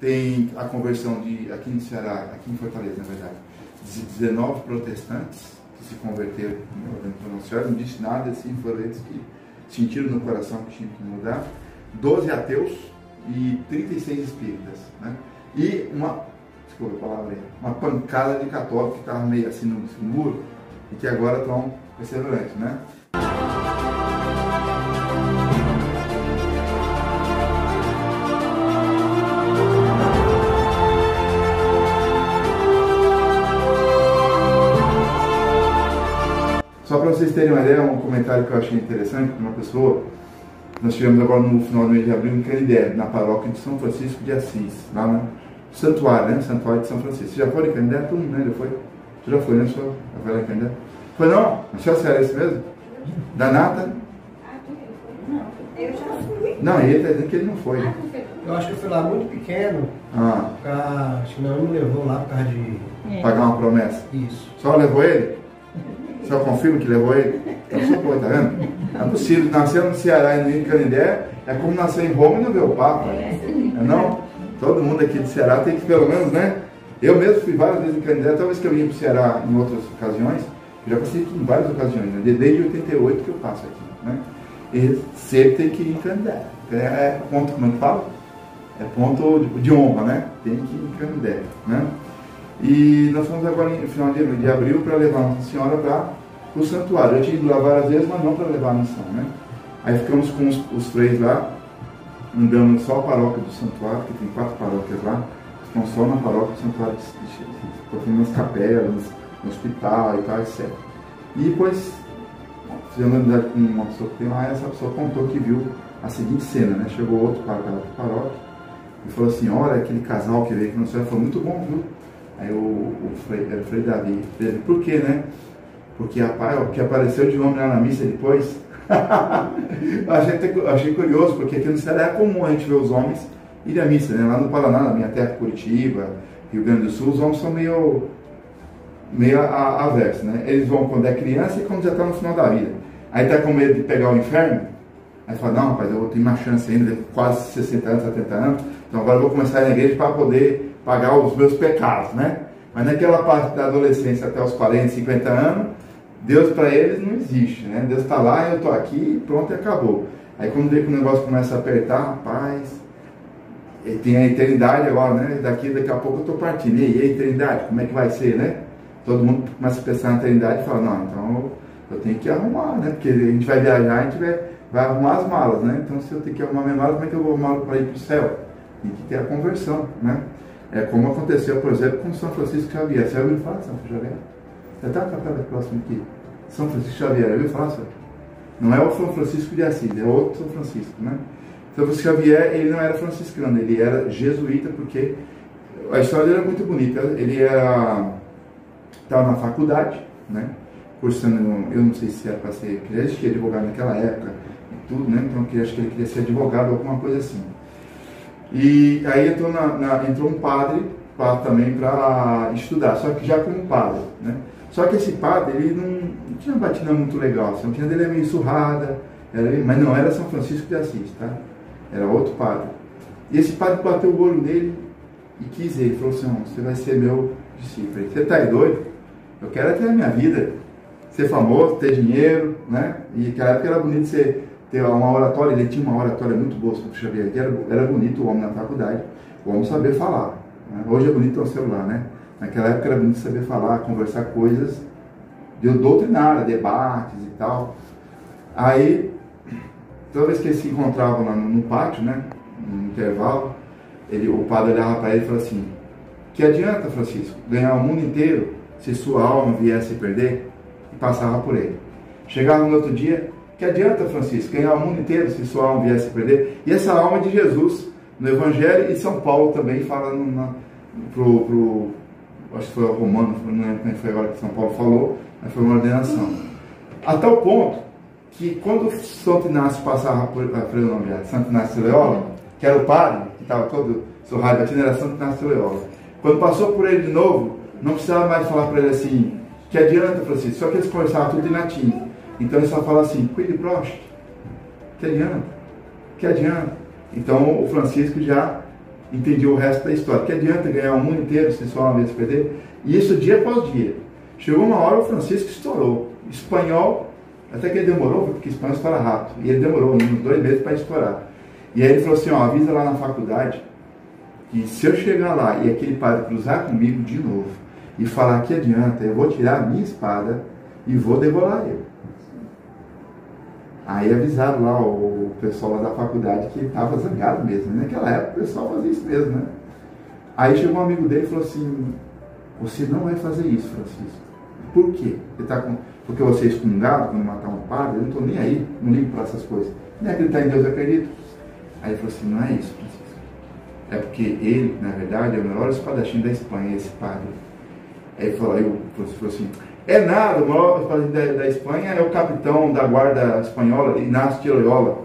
Tem a conversão aqui no Ceará, aqui em Fortaleza, na verdade, de 19 protestantes que se converteram no Nossa Senhora, não disse nada, assim, foram eles que sentiram no coração que tinham que mudar, 12 ateus e 36 espíritas, né? E desculpa a palavra aí, uma pancada de católicos que estavam meio assim no muro e que agora estão perseverantes, né? Só para vocês terem uma ideia, um comentário que eu achei interessante de uma pessoa, nós tivemos agora no final do mês de abril em Canindé, na paróquia de São Francisco de Assis, lá no santuário, né? Santuário de São Francisco. Você já foi em Canindé? Todo mundo, né? Já foi? Você já foi, né? Já foi lá em Canindé? Foi não? Achou que era esse mesmo? Da Nata? Não, eu já fui. Não, ele está dizendo que ele não foi. Eu acho que eu fui lá muito pequeno. Acho que não me levou lá por causa de... Pagar uma promessa. Isso. Só levou ele? Só confirma que levou ele? Então só foi, tá vendo? Não é possível. Nascer no Ceará e no Rio de Canindé é como nascer em Roma e não ver o Papa. Não? Todo mundo aqui do Ceará tem que, pelo menos, né? Eu mesmo fui várias vezes em Canindé, talvez que eu ia para o Ceará em outras ocasiões, eu já passei aqui em várias ocasiões, né? Desde 88 que eu passo aqui, né? E sempre tem que ir em Canindé. É ponto, como é que fala? É ponto de honra, né? Tem que ir em Canindé, né? E nós fomos agora no final de abril para levar Nossa Senhora para o santuário. Eu tinha ido lá várias vezes, mas não para levar a missão, né? Aí ficamos com os freis lá, andando só a paróquia do santuário, que tem 4 paróquias lá, ficamos só na paróquia do santuário de Jesus, nas capelas, no hospital e tal, etc. E depois, fizemos uma amizade com uma pessoa que tem lá, e essa pessoa contou que viu a seguinte cena, né? Chegou outro para aquela paróquia e falou assim: olha, aquele casal que veio aqui no céu foi muito bom, viu? Aí o Frei Davi, por quê, né? Porque o que apareceu de homem lá na missa depois, achei curioso, porque aqui no Ceará é comum a gente ver os homens ir à missa, né? Lá no Paraná, na minha terra, Curitiba, Rio Grande do Sul, os homens são meio aversos, né? Eles vão quando é criança e quando já está no final da vida. Aí está com medo de pegar o inferno, aí fala: não, rapaz, eu tenho uma chance ainda, quase 60 anos, 70 anos, então agora eu vou começar a ir na igreja para poder pagar os meus pecados, né? Mas naquela parte da adolescência até os 40, 50 anos, Deus para eles não existe, né? Deus está lá, eu estou aqui e pronto, e acabou. Aí quando vê que o negócio começa a apertar, rapaz, tem a eternidade agora, né? Daqui a pouco eu estou partindo. E a eternidade, como é que vai ser, né? Todo mundo começa a pensar na eternidade e fala: não, então eu tenho que arrumar, né? Porque a gente vai viajar, a gente vai arrumar as malas, né? Então se eu tenho que arrumar minha mala, como é que eu vou arrumar para ir para o céu? Tem que ter a conversão, né? É como aconteceu, por exemplo, com São Francisco Xavier. Você já ouviu falar de São Francisco Xavier? Você está próximo aqui. São Francisco Xavier, já ouviu falar, senhor? Não é o São Francisco de Assis, é outro São Francisco, né? São Francisco Xavier, ele não era franciscano, ele era jesuíta, porque a história dele era muito bonita. Ele estava na faculdade, né? Cursando, eu não sei se era para ser, ele acho que ia advogado naquela época e tudo, né? Então acho que ele queria ser advogado, alguma coisa assim. E aí entrou um padre também para estudar, só que já como padre, né? Só que esse padre, ele não tinha uma batida muito legal, assim, a batida dele é meio surrada, mas não era São Francisco de Assis, tá? Era outro padre. E esse padre bateu o olho nele e quis ele, falou assim: você vai ser meu discípulo. Você tá aí doido? Eu quero ter a minha vida, ser famoso, ter dinheiro, né? E naquela época era bonito você ter uma oratória, ele tinha uma oratória muito boa, São Xavier, era bonito o homem na faculdade, o homem saber falar, né? Hoje é bonito ter um celular, né? Naquela época era bonito saber falar, conversar coisas doutrinárias, debates e tal. Aí, toda vez que eles se encontravam lá no pátio, né, no intervalo, o padre olhava para ele e falava assim: que adianta, Francisco, ganhar o mundo inteiro se sua alma viesse a perder? E passava por ele. Chegava no outro dia: que adianta, Francisco, ganhar o mundo inteiro se sua alma viesse a perder? E essa alma de Jesus, no Evangelho, e São Paulo também fala acho que foi o Romano, não lembro quem foi agora que São Paulo falou, mas foi uma ordenação. A tal ponto que quando Santo Inácio passava por Santo Inácio de Loyola, que era o padre, que estava todo surrado, batendo, era Santo Inácio de Loyola. Quando passou por ele de novo, não precisava mais falar para ele assim: que adianta, Francisco? Só que eles conversavam tudo em latim. Então ele só fala assim: quid prost? Que adianta? Que adianta? Então o Francisco já entendi o resto da história. Que adianta ganhar o mundo inteiro se só uma vez perder? E isso dia após dia. Chegou uma hora, o Francisco estourou. Espanhol, até que ele demorou, porque espanhol estoura rápido. E ele demorou uns 2 meses para estourar. E aí ele falou assim, ó, avisa lá na faculdade que se eu chegar lá e aquele padre cruzar comigo de novo e falar que adianta, eu vou tirar a minha espada e vou degolar ele. Aí avisaram lá o pessoal lá da faculdade que estava zangado mesmo. Naquela época o pessoal fazia isso mesmo, né? Aí chegou um amigo dele e falou assim, você não vai fazer isso, Francisco. Por quê? Porque você é excomungado quando matar um padre? Eu não estou nem aí, não ligo para essas coisas. Nem acreditar em Deus, eu acredito. Aí ele falou assim, não é isso, Francisco. É porque ele, na verdade, é o melhor espadachim da Espanha, esse padre. Aí ele falou assim, é nada, o maior espadachim da Espanha é o capitão da guarda espanhola, Inácio de Loyola.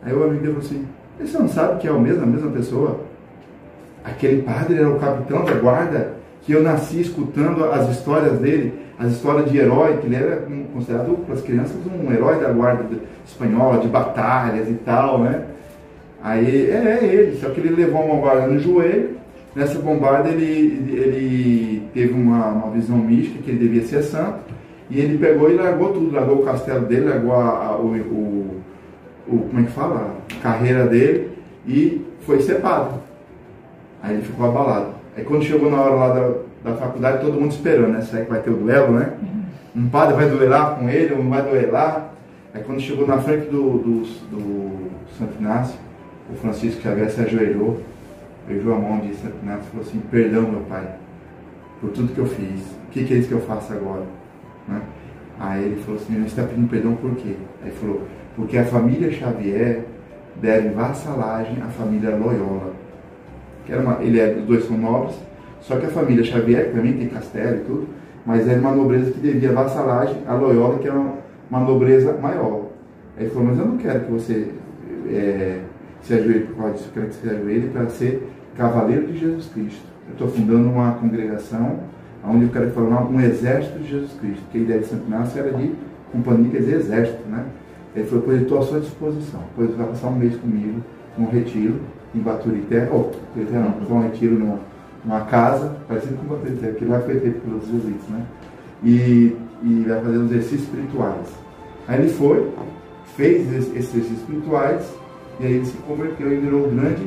Aí o amigo dele falou assim, você não sabe que é a mesma pessoa? Aquele padre era o capitão da guarda que eu nasci escutando as histórias dele, as histórias de herói, que ele era considerado para as crianças um herói da guarda espanhola, de batalhas e tal, né? Aí é ele, só que ele levou uma bombarda no joelho. Nessa bombarda ele teve uma visão mística que ele devia ser santo, e ele pegou e largou tudo, largou o castelo dele, largou como é que fala? A carreira dele, e foi ser padre. Aí ele ficou abalado. Aí quando chegou na hora lá da faculdade, todo mundo esperando, né? Será que vai ter o duelo, né? Um padre vai duelar com ele, ou não vai duelar? Aí quando chegou na frente do Santo Inácio, o Francisco Xavier se ajoelhou, beijou a mão de Santo Inácio e falou assim, perdão, meu pai, por tudo que eu fiz. O que é isso que eu faço agora? Né? Aí ele falou assim, você está pedindo perdão por quê? Aí ele falou, porque a família Xavier deve vassalagem à família Loyola. Os dois são nobres, só que a família Xavier, que também tem castelo e tudo, mas era uma nobreza que devia vassalagem a Loyola, que era uma nobreza maior. Aí ele falou, mas eu não quero que você se ajoelhe por causa disso, eu quero que você se ajoelhe para ser cavaleiro de Jesus Cristo. Eu estou fundando uma congregação onde eu quero formar um exército de Jesus Cristo, porque a ideia de Santo Inácio era de companhia, quer dizer exército, né? Ele falou, pois eu estou à sua disposição, pois você vai passar um mês comigo num retiro em Baturité, um retiro numa casa, parecido com Baturité, que lá foi feito pelos jesuítas, né? E vai fazer os exercícios espirituais. Aí ele foi, fez esses exercícios espirituais, e aí ele se converteu e virou o grande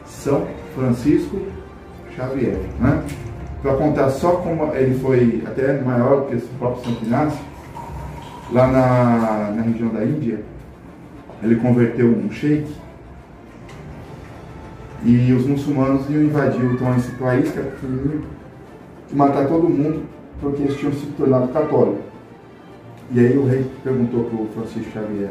São Francisco Xavier, né? Para contar só como ele foi até maior que esse próprio Santo Inácio, lá na região da Índia, ele converteu um sheik, e os muçulmanos iam invadir então esse país, que era pequenininho, e matar todo mundo, porque eles tinham se tornado católicos. E aí o rei perguntou para o Francisco Xavier,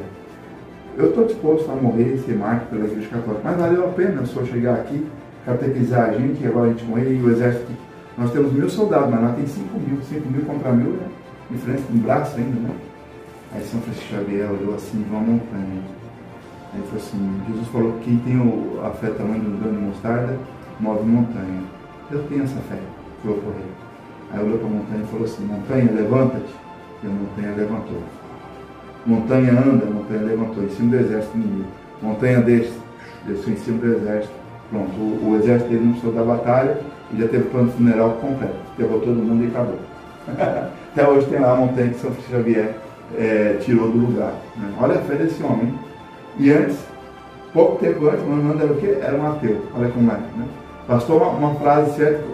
eu estou disposto a morrer e ser mártir pela Igreja Católica, mas valeu a pena o senhor chegar aqui, catequizar a gente, e agora a gente morrer, e o exército, nós temos 1000 soldados, mas lá tem 5.000 contra 1000, né? Diferença de um braço ainda, né? Aí São Francisco Xavier olhou assim, vão à montanha. Aí ele falou assim, Jesus falou que quem tem a fé tamanho do grão de mostarda, move montanha. Eu tenho essa fé, falou para o rei. Aí olhou para a montanha e falou assim, montanha, levanta-te. E a montanha levantou. Montanha anda, a montanha levantou, em cima do exército inimigo. Montanha desceu em cima do exército. Pronto, o exército dele não precisou da batalha, e já teve o plano funeral completo. Levou todo mundo e acabou. Até hoje tem lá a montanha que São Francisco Xavier tirou do lugar. Né? Olha a fé desse homem. E antes, pouco tempo antes, o Mano era o quê? Era um ateu. Olha como é. Né? Bastou uma frase certa,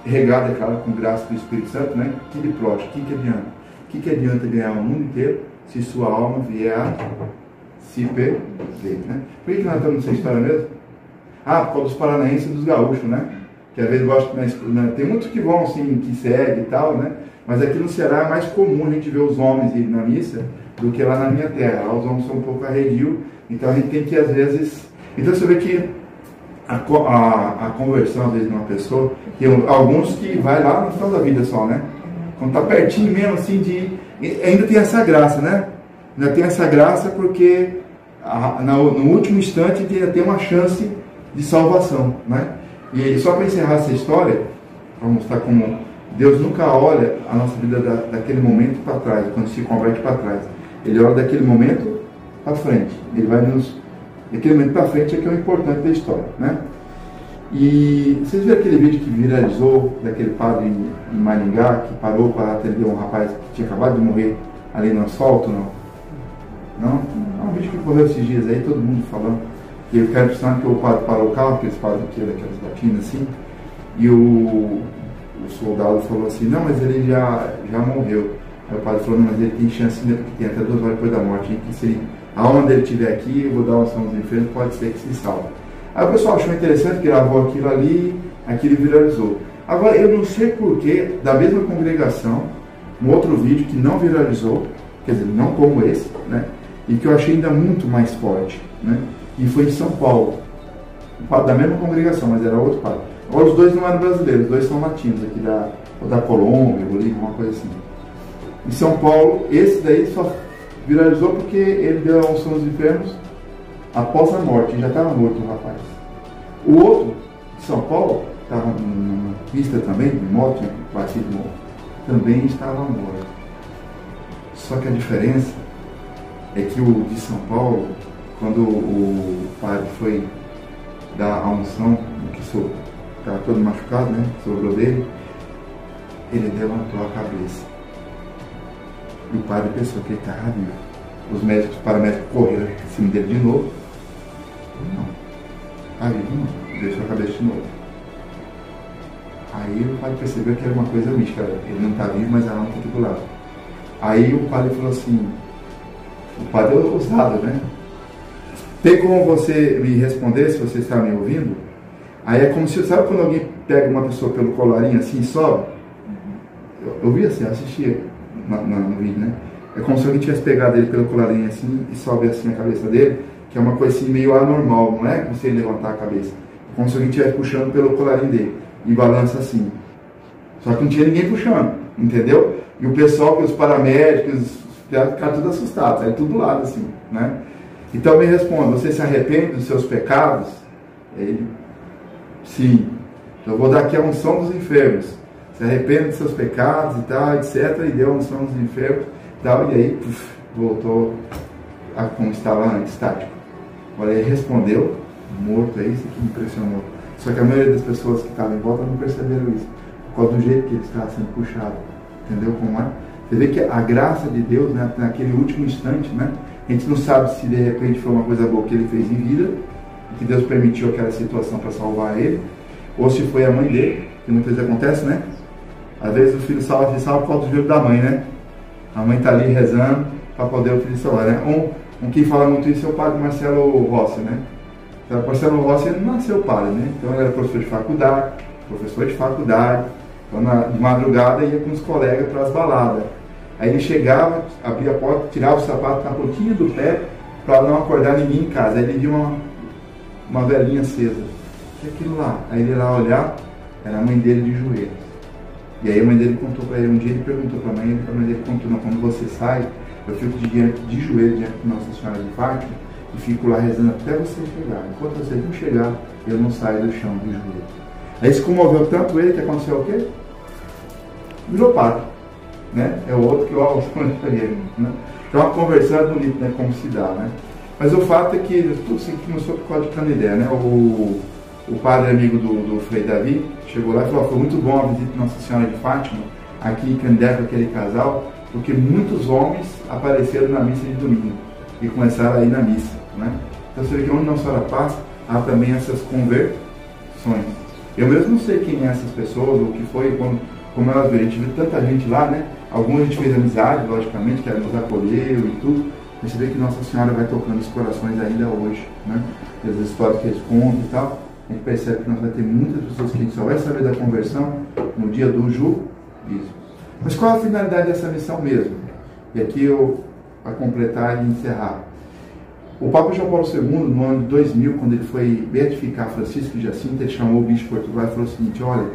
regada, claro, com graça do Espírito Santo, né? Que lhe proste, que adianta? Que adianta ganhar o mundo inteiro se sua alma vier a se perder? Né? Por que nós estamos nessa história mesmo? Ah, por causa dos paranaenses e dos gaúchos, né? Que às vezes gostam, né? Tem muitos que vão assim, que seguem e tal, né? Mas aqui no Ceará é mais comum a gente ver os homens ir na missa do que lá na minha terra. Lá os homens são um pouco arredio, então a gente tem que às vezes... Então você vê que a conversão às vezes de uma pessoa, tem alguns que vai lá no final da vida só, né? Quando tá pertinho mesmo assim ainda tem essa graça, né? Ainda tem essa graça porque no último instante ainda tem uma chance de salvação, né? E só para encerrar essa história, para mostrar como Deus nunca olha a nossa vida daquele momento para trás, quando se converte para trás. Ele olha daquele momento para frente. Ele vai daquele momento para frente é que é o importante da história, né? E vocês viram aquele vídeo que viralizou daquele padre em Maringá que parou para atender um rapaz que tinha acabado de morrer ali no asfalto, não? Não? É um vídeo que correu esses dias aí, todo mundo falando. E eu quero pensar que o padre parou o carro, aqueles padres aqui, daquelas batinas assim, e o soldado falou assim, não, mas ele já morreu. Aí o padre falou, não, mas ele tem chance ainda, porque tem até 2 horas depois da morte, que se a alma dele estiver aqui, eu vou dar uma ação dos enfermos, pode ser que se salve. Aí o pessoal achou interessante, gravou aquilo ali, aquilo viralizou. Agora, eu não sei porquê, da mesma congregação, um outro vídeo que não viralizou, quer dizer, não como esse, né, e que eu achei ainda muito mais forte, né, e foi em São Paulo, um padre da mesma congregação, mas era outro padre. Agora os dois não eram brasileiros, os dois são latinos, aqui da Colômbia, Bolívia, uma coisa assim. Em São Paulo, esse daí só viralizou porque ele deu a unção dos enfermos após a morte, já estava morto o rapaz. O outro, de São Paulo, estava numa pista também, de moto, tinha batido de moto, também estava morto. Só que a diferença é que o de São Paulo, quando o padre foi dar a unção, que estava todo machucado, né, sobrou dele, ele levantou a cabeça. E o padre pensou que ele estava vivo. Os paramédicos correram em cima dele de novo. Não, está vivo não, deixou a cabeça de novo. Aí o padre percebeu que era uma coisa mística, ele não está vivo, mas a alma está aqui do lado. Aí o padre falou assim, o padre é ousado, né? Tem como você me responder se você está me ouvindo? Aí é como se, sabe quando alguém pega uma pessoa pelo colarinho assim e sobe? Eu vi assim, eu assistia no vídeo, né? É como se alguém tivesse pegado ele pelo colarinho assim e sobe assim a cabeça dele, que é uma coisa assim meio anormal, não é você levantar a cabeça. É como se alguém estivesse puxando pelo colarinho dele e balança assim. Só que não tinha ninguém puxando, entendeu? E o pessoal, os paramédicos, ficaram tudo assustados, aí tudo do lado assim, né? Então me responda, você se arrepende dos seus pecados? Ele, sim. Eu vou dar aqui a unção dos enfermos. Se arrepende dos seus pecados e tal, etc. E deu a unção dos enfermos e tal. E aí, voltou a como estava antes, estático. Olha, ele respondeu, morto, é isso que me impressionou. Só que a maioria das pessoas que estavam em volta não perceberam isso. Por causa do jeito que ele estava sendo puxado. Entendeu como é? Você vê que a graça de Deus, né, naquele último instante, né? A gente não sabe se de repente foi uma coisa boa que ele fez em vida, que Deus permitiu aquela situação para salvar ele, ou se foi a mãe dele, que muitas vezes acontece, né? Às vezes o filho salva por causa do joelho da mãe, né? A mãe está ali rezando para poder o filho salvar, né? Um que fala muito isso é o padre Marcelo Rossi, né? O Marcelo Rossi ele não nasceu padre, né? Então ele era professor de faculdade, então de madrugada ia com os colegas para as baladas. Aí ele chegava, abria a porta, tirava o sapato na pontinha do pé para não acordar ninguém em casa. Aí ele viu uma velhinha acesa. O que é aquilo lá? Aí ele ia lá olhar, era a mãe dele de joelhos. E aí a mãe dele contou para ele, um dia ele perguntou para a mãe dele contou, não, quando você sai, eu fico de joelho diante de Nossa Senhora de Fátima e fico lá rezando até você chegar. Enquanto você não chegar, eu não saio do chão de joelho. Aí se comoveu tanto ele que aconteceu o quê? Virou padre. Né? É o outro que eu né? Então a conversão é bonita, né? Como se dá, né? Mas o fato é que tudo assim começou por causa de trocando ideia, né? O padre amigo do Frei Davi chegou lá e falou, foi muito bom a visita de Nossa Senhora de Fátima aqui em Canindé com aquele casal, porque muitos homens apareceram na missa de domingo e começaram a ir na missa, né? Então você vê que onde Nossa Senhora passa, há também essas conversões. Eu mesmo não sei quem é essas pessoas, o que foi, como elas viram. A gente viu tanta gente lá, né? Alguns a gente fez amizade, logicamente, que ela nos acolheu e tudo. Mas você vê que Nossa Senhora vai tocando os corações ainda hoje, né? E as histórias que eles contam e tal. A gente percebe que nós vamos ter muitas pessoas que a gente só vai saber da conversão no dia do juízo. Mas qual é a finalidade dessa missão mesmo? E aqui eu, para completar e encerrar. O Papa João Paulo II, no ano de 2000, quando ele foi beatificar Francisco de Jacinto, ele chamou o bispo de Portugal e falou o seguinte, olha,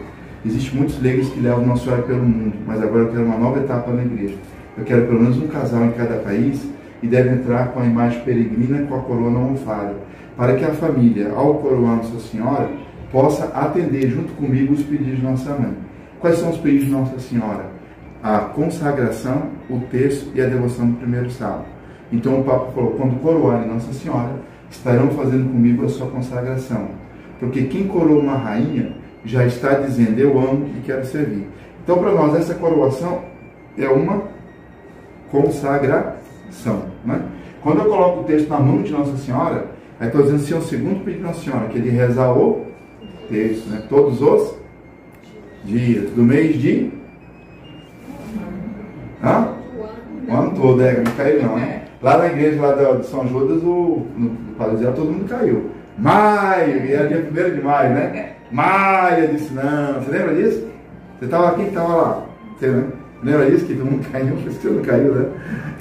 existem muitos leigos que levam Nossa Senhora pelo mundo, mas agora eu quero uma nova etapa na igreja. Eu quero pelo menos um casal em cada país e deve entrar com a imagem peregrina com a coroa na almofada, para que a família, ao coroar Nossa Senhora, possa atender junto comigo os pedidos de Nossa Mãe. Quais são os pedidos de Nossa Senhora? A consagração, o terço e a devoção do primeiro sábado. Então o Papa falou, quando coroarem Nossa Senhora, estarão fazendo comigo a sua consagração. Porque quem coroa uma rainha já está dizendo, eu amo e quero servir. Então, para nós, essa coroação é uma consagração. Né? Quando eu coloco o texto na mão de Nossa Senhora, aí estou dizendo assim, o segundo pedido de Nossa Senhora, que ele reza o texto, né? Todos os dias, do mês de... O ano todo, não caiu não, né? Lá na igreja lá de São Judas, no Padre Zé, todo mundo caiu. Maio, e era dia 1º de maio, né? Maio, eu disse, não, você lembra disso? Você estava aqui, estava lá. Você lembra disso? Que todo mundo caiu, por isso que você não caiu, né?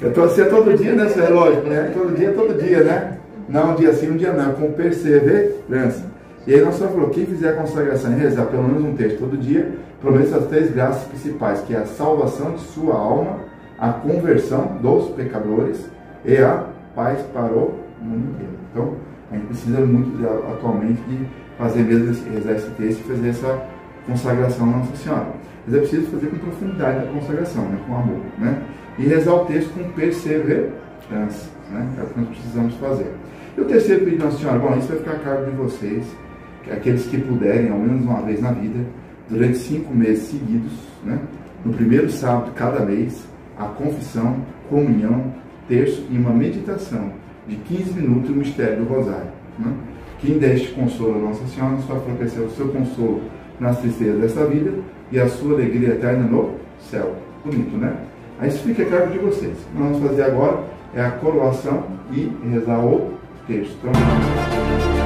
Eu estou assim todo dia, né? Isso é lógico, né? Todo dia, né? Não um dia sim, um dia não, com perseverança. E aí Nossa Senhora falou, quem fizer a consagração e rezar pelo menos um texto todo dia, promete as 3 graças principais, que é a salvação de sua alma, a conversão dos pecadores e a paz para o mundo inteiro. Então, a gente precisa muito atualmente de fazer mesmo rezar esse texto e fazer essa consagração a Nossa Senhora. Mas é preciso fazer com profundidade a consagração, né? Com amor, né? E rezar o texto com perseverança, né? É o que nós precisamos fazer. E o terceiro pedido de Nossa Senhora, bom, isso vai ficar a cargo de vocês, que aqueles que puderem, ao menos uma vez na vida, durante 5 meses seguidos, né? No primeiro sábado de cada mês, a confissão, comunhão, terço e uma meditação de 15 minutos no mistério do Rosário. Né? Quem deste consolo a Nossa Senhora, só oferecer o seu consolo nas tristezas dessa vida e a sua alegria eterna no céu. Bonito, né? Aí isso fica a cargo de vocês. O que nós vamos fazer agora é a coroação e rezar o texto. Então,